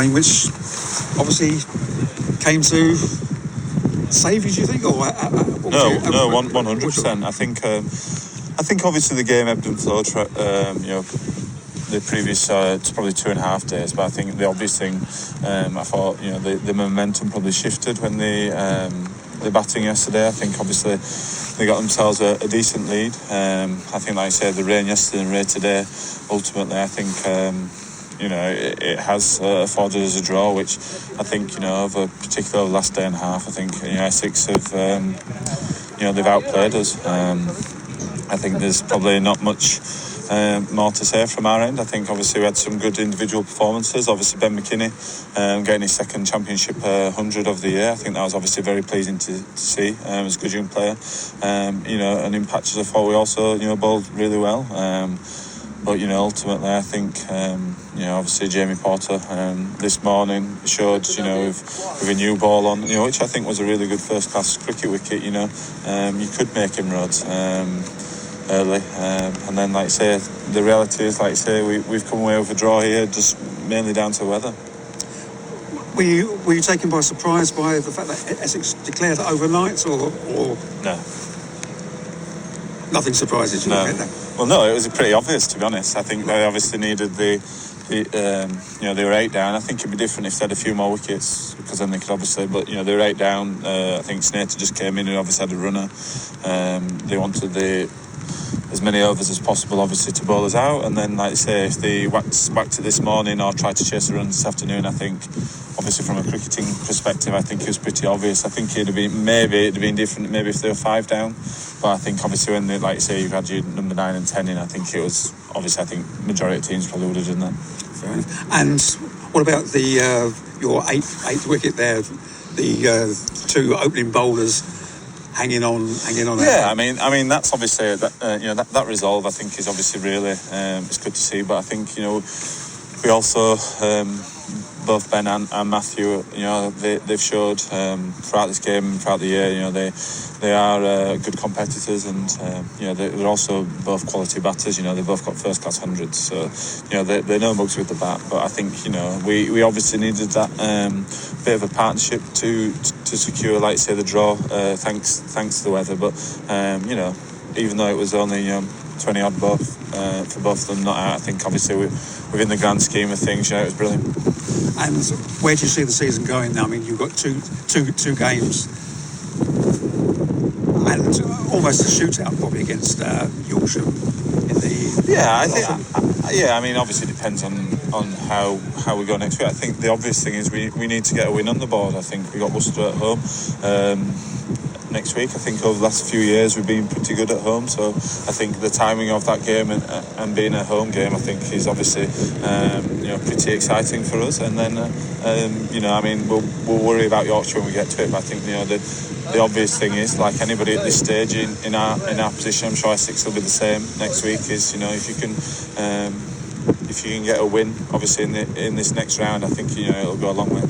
game which obviously came to save you, do you think? Or No, 100%. I think obviously the game ebbed and flowed for, the previous it's probably 2.5 days, but I think the obvious thing, I thought, the momentum probably shifted when the batting yesterday. I think obviously they got themselves a decent lead. I think, like I said, the rain yesterday and rain today, ultimately I think it has afforded us a draw, which I think, over particularly the last day and a half, I think Essex have they've outplayed us. I think there's probably not much more to say from our end. I think obviously we had some good individual performances. Obviously Ben McKinney getting his second championship 100 of the year. I think that was obviously very pleasing to see. As a good young player, and in patches I thought we also bowled really well. But ultimately I think obviously Jamie Porter this morning showed with a new ball on, which I think was a really good first class cricket wicket. You could make him roads early, and then, like I say, the reality is, like I say, we've come away with a draw here, just mainly down to weather. Were you taken by surprise by the fact that Essex declared overnight, or no? Nothing surprises you? No. Well, no, it was pretty obvious, to be honest. I think they obviously needed they were 8 down. I think it'd be different if they had a few more wickets, because then they could obviously, but they were 8 down. I think Snater just came in and obviously had a runner. They wanted as many overs as possible, obviously, to bowl us out. And then, like I say, if they whacked it this morning or tried to chase a run this afternoon, I think, obviously from a cricketing perspective, I think it was pretty obvious. I think it'd have been different maybe if they were 5 down. But I think obviously when they, like you say, you've had your number 9 and 10 in, I think it was obviously, I think majority of teams probably would have done that. Fair enough. And what about your eighth wicket there? The 2 opening bowlers hanging on. Yeah, I mean that's obviously that resolve, I think, is obviously really it's good to see. But I think we also both Ben and Matthew, they've showed throughout this game and throughout the year, they are good competitors, and they're also both quality batters. They've both got first class hundreds, so they're no mugs with the bat. But I think we obviously needed that bit of a partnership to secure, like say, the draw. Thanks to the weather, but even though it was only 20 odd for both of them not out, I think obviously within the grand scheme of things, it was brilliant. And where do you see the season going now? I mean, you've got two games and almost a shootout probably against Yorkshire in the. Yeah, I think. I mean, obviously it depends on how we go next week. I think the obvious thing is we need to get a win on the board. I think we got Worcester at home next week. I think over the last few years we've been pretty good at home, so I think the timing of that game and being a home game, I think, is obviously pretty exciting for us. And then we'll worry about Yorkshire when we get to it, but I think the obvious thing is, like anybody at this stage in our position, I'm sure Essex will be the same next week, is if you can get a win obviously in this next round, I think it'll go a long way.